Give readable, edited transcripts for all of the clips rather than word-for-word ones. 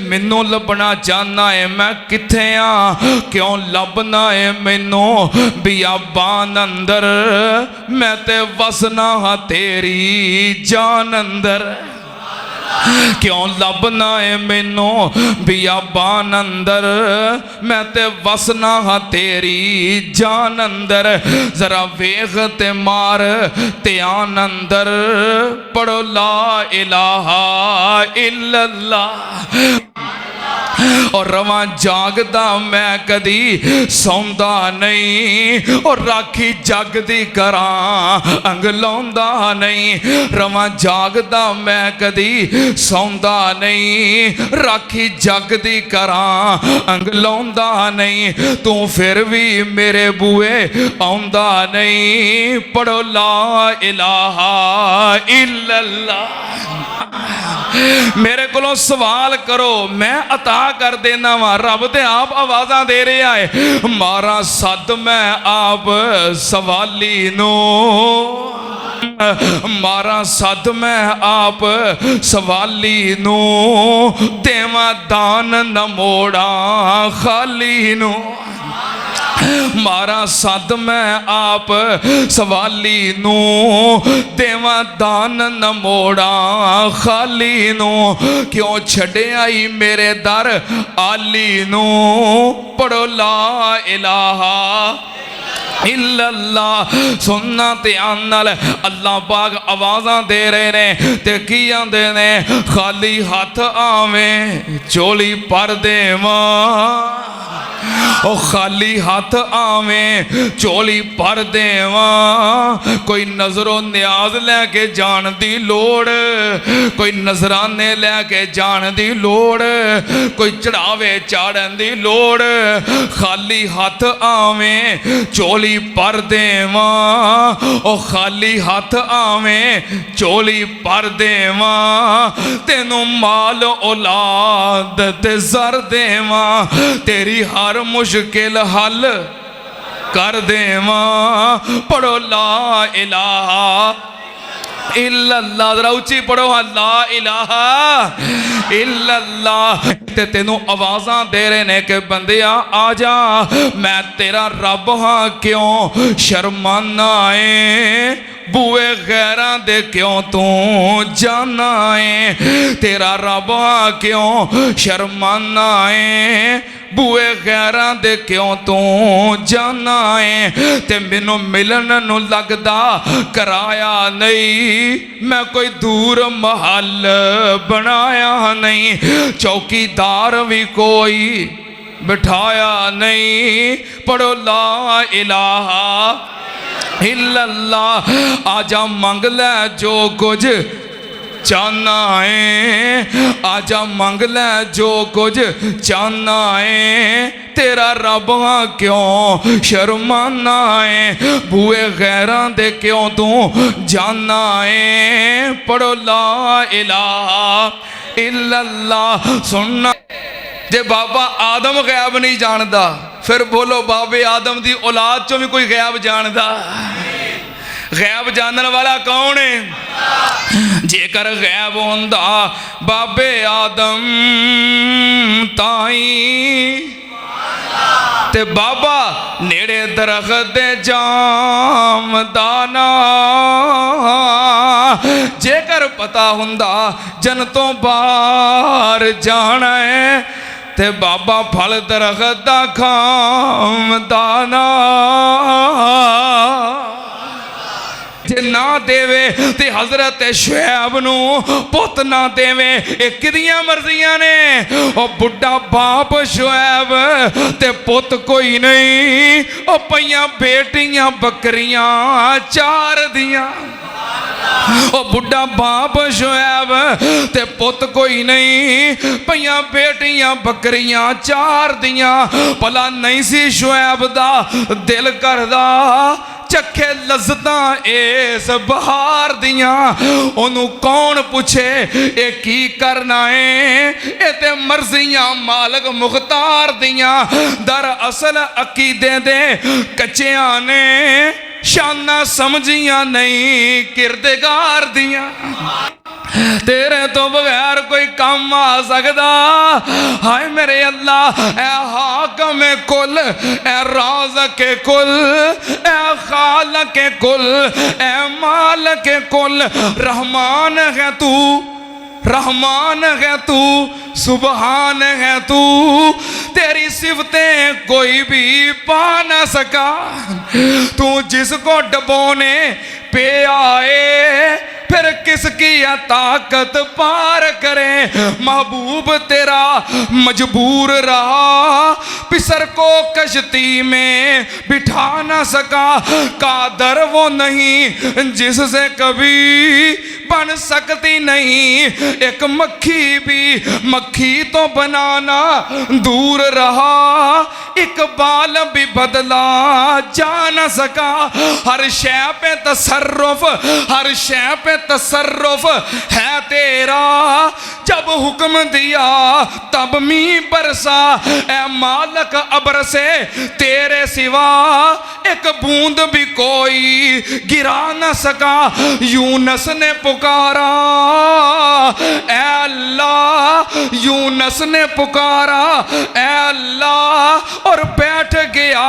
मैनू लभना चाहना है मैं किथे आ, क्यों लभना है मैनू बियाबान अंदर, मैं ते वसना हाँ तेरी जान अंदर। क्यों लभना है मैनू बियाबान अंदर, मैं ते वसना हाँ तेरी जान अंदर। जरा वेख ते मार ध्यान अंदर, पढ़ो ला इलाहा इल्लल्लाह। और रवां जागदा मैं कदी सौंदा नहीं, और राखी जगदी करां अंग लाउंदा नहीं। रवां जागदा मैं कदी सौंदा नहीं, राखी जगदी करां अंग लाउंदा नहीं। तू फिर भी मेरे बूए आउंदा नहीं, पढ़ो ला इलाहा इल्लल्लाह। मेरे को सवाल करो मैं अता कर देना वा। रब ते आप आवाज़ां दे रहा है, मारा सद मैं आप सवाली नो, मारा सद मैं आप सवाली नू, देवा दान न मोड़ा खाली नू। मारा सद मैं आप सवाली नू, देवा दान न मोड़ा खाली नू। क्यों छड़िया आई मेरे दर आली नू, पढ़ो ला इलाहा इल्लल्लाह। सुनना ध्यान नाल, अल्लाह पाक आवाज़ां दे रहे ने ते की आंदे ने, खाली हथ आवें चोली पर देवां, ओ खाली हाथ आवें चोली भर देवां। कोई नजरों न्याज लैके जान दी लोड़, कोई नजराने लैके जान दी लोड़, कोई चढ़ावे चाड़न दी लोड़। खाली हाथ आवें चोली भर देवां, ओ खाली हाथ आवें चोली भर देवां। तेनों माल औलाद ते ज़र देवां, तेरी हर मुश्किल हल कर देवां। पढ़ो ला इलाहा इल्लल्लाह। जरा उच्ची पढ़ो ला इलाहा इल्लल्लाह। ते तेनों आवाज़ां दे रहे ने कि बंदिया आ जा, मैं तेरा रब हाँ क्यों शर्माना है, बूए गैरां दे क्यों तू जाना है। तेरा रब हाँ क्यों शर्माना है, बूए गैरां दे क्यों तू जाना है। ते मैनू मिलन नू लगदा कराया नहीं, मैं कोई दूर महल बनाया नहीं, चौकीदार भी कोई बिठाया नहीं। पढ़ो ला इलाहा इल्लल्लाह। आजा मंग ले जो कुछ चाहना है, आजा मंग ले जो कुछ चाहना है। तेरा रब हाँ क्यों शर्माना है, बूए गैरां दे क्यों तू जाना है। पढ़ो ला इलाहा इल्लल्लाह। सुनना, जे बाबा आदम गैब नहीं जानता, फिर बोलो बाबे आदम की औलाद चों भी कोई गैब जानता? गैब जानने वाला कौन है? जेकर गैब होंदा बाबे आदम ताई, ते बाबा नेड़े दरख्त दे जामदाना। जेकर पता हुंदा जन्नतों बाहर जाना है, ते बाबा फल दरख्त दा खामदाना। जे ना देवे ते हजरत शुएब नू पुत ना देवे, एक किदियां मर्जियां ने। ओ बुढ़ा बाप शुएब ते पुत कोई नहीं, ओ पईयां बेटियां बकरियां चार दियां। ओ बुढ़ा बाप शुएब ते पुत कोई नहीं, पईयां बेटियां बकरियां चार दियां। भला नहीं सी शुएब दा दिल करदा चखे लज़्ज़तां इस बहार दियां। ओनू कौन पूछे ये की करना है, ये ते मर्जियां मालक मुख्तार दियां। दर असल अकीदे दे कच्चियां ने, शाना समझियां नहीं किरदगार दियां। तेरे तो बगैर कोई काम आ सकदा। हाय मेरे अल्लाह, ए हाकम कुल, ए राज़िक कुल, ए खालिक कुल, ए मालिक कुल, रहमान है तू, रहमान है तू, सुबहान है तू। तेरी सिफतें कोई भी पा ना सका। तू जिसको डबोने पे आए फिर किसकी यह ताकत पार करे। महबूब तेरा मजबूर रहा, पिसर को कश्ती में बिठा ना सका। कादर वो नहीं जिससे कभी बन सकती नहीं। एक मक्खी भी मक्खी तो बनाना दूर रहा, इकबाल भी बदला जा न सका। हर शय पे तसर्रुफ, हर शय पे तसर्रुफ है तेरा। जब हुक्म दिया तब मी बरसा। ए मालक अबर से तेरे सिवा एक बूंद भी कोई गिरा न सका। यूनस ने पुकारा, ए अल्लाह, यूनस ने पुकारा, ए अल्लाह, और बैठ गया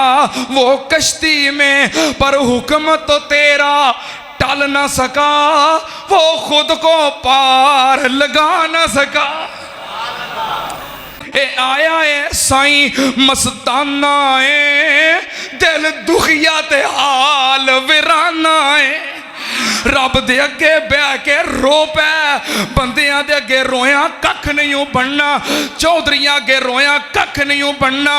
वो कश्ती में। पर हुक्म तो तेरा टल न सका, वो खुद को पार लगा न सका। ए आया है साईं मस्ताना है, दिल दुखिया ते हाल वीराना है। रब दे अगे बह के रो पै, बंदियां दे अगे रोया कख नहीं बनना। चौधरियां अगे रोया कख नहीं बनना।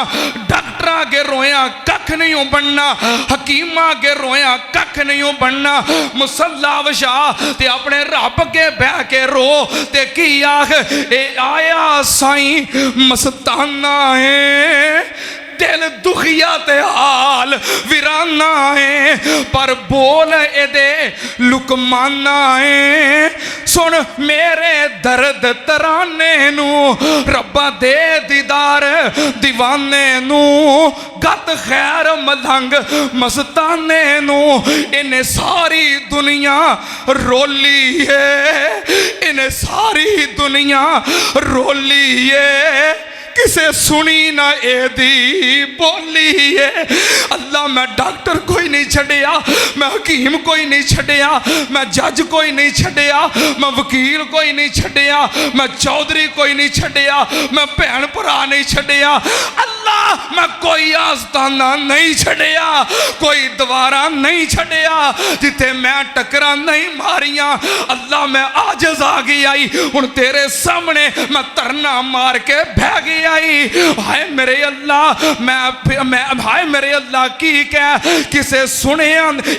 डॉक्टर अगे रोया कख नहीं बनना। हकीमा अगे रोया कख नहीं बनना। मुसल्ला वशा ते अपने रब अगे बह के रो ते की आख, ए आया साईं मस्ताना है, दिल दुखिया ते हाल वीराना है। पर बोल एदे लुकमाना है। सुन मेरे दर्द तराने नू, रब्बा दे दीदार दीवाने नू। गत खैर मलंग मस्ताने नू, इन्हें सारी दुनिया रोली है, इन्हें सारी दुनिया रोली है। किसे सुनी ना एदी बोली है। अल्लाह मैं डॉक्टर कोई नहीं छड़िया, मैं हकीम कोई नहीं छड़िया, मैं जज कोई नहीं छड़िया, मैं वकील कोई नहीं छड़िया, मैं चौधरी कोई नहीं छड़िया, मैं भैन भरा नहीं छड़िया। अल्लाह मैं कोई आस्ताना नहीं छड़िया, कोई द्वारा नहीं छड़िया, जिथे मैं टकरा नहीं मारिया। अल्लाह मैं आजिज़ आ गई आई, हुण तेरे सामने मैं तरना मार के बह गई। हाय मेरे अल्लाह, मैं हाय मेरे अल्लाह की कह किसे सुने।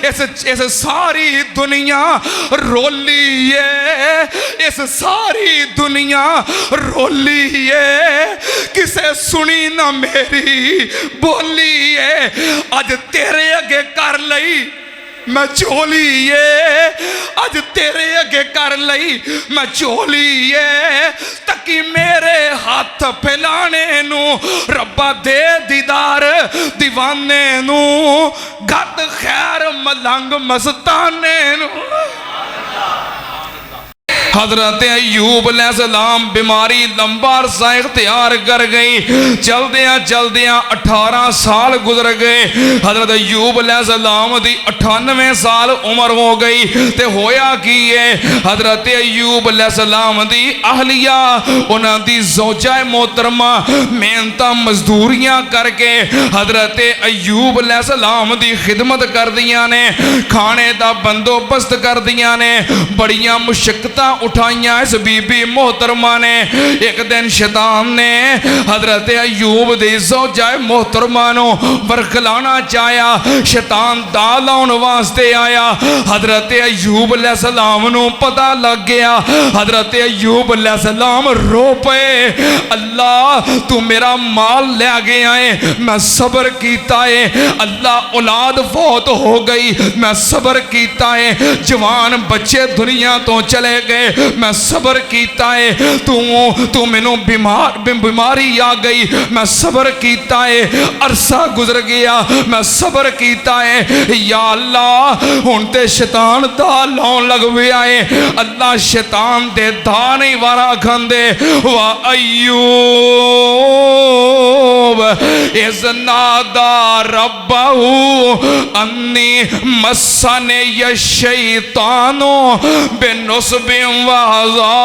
इस सारी दुनिया रोली है, इस सारी दुनिया रोली है। किसे सुनी ना मेरी बोली है। अज तेरे अगे कर लई मैं झोली है, अज तेरे अगे कर लई मैं झोली है। तकी मेरे हाथ फैलाने नू, रब्बा दे दीदार दीवाने नू। गत खैर मलंग मस्ताने नू। हजरत अयूब अलैहिस्सलाम बीमारी लंबा अरसा इख्तियार कर गई। चलदियां चलदियां 18 साल गुजर गए। हजरत अयूब अलैहिस्सलाम दी 98 साल उम्र हो गई। ते होया की है, हजरत अयूब अलैहिस्सलाम दी अहलिया, उन्हां दी ज़ौजा मोहतरमा मेहनत मजदूरियां करके हजरत अयूब अलैहिस्सलाम दी खिदमत कर दियां ने, खाने दा बंदोबस्त कर दियां ने, बड़ियां मुशक्कतां उठाइया इस बीबी मोहतरमा ने। एक दिन शैतान ने हजरत अयूब दी ज़ौजा मोहतरमा नू बरखलाना चाया। शैतान दाल लाउन वास्ते आया। हजरत अयूब अलैहिस्सलाम नू पता लग गया। हजरत अयूब अलैहिस्सलाम रो पे, अल्लाह तू मेरा माल ले गया है, मैं सबर कीता है। अल्लाह औलाद फौत हो गई, मैं सबर कीता है। जवान बच्चे दुनिया तो चले गए, मैं सबर कीता है, तू मैनू बीमारी आ गई, मैं सबर कीता है, अरसा गुजर गया, मैं सबर कीता है। या अल्लाह हुण ते शैतान दा लाउन लग पिया है। अल्लाह शैतान दे दा नहीं वारा खांदे। वा अय्यूब इज़ नादा रब्बहू अन्नी मस्सने यश शैतानो बिनुस्बिन व अज़ाब।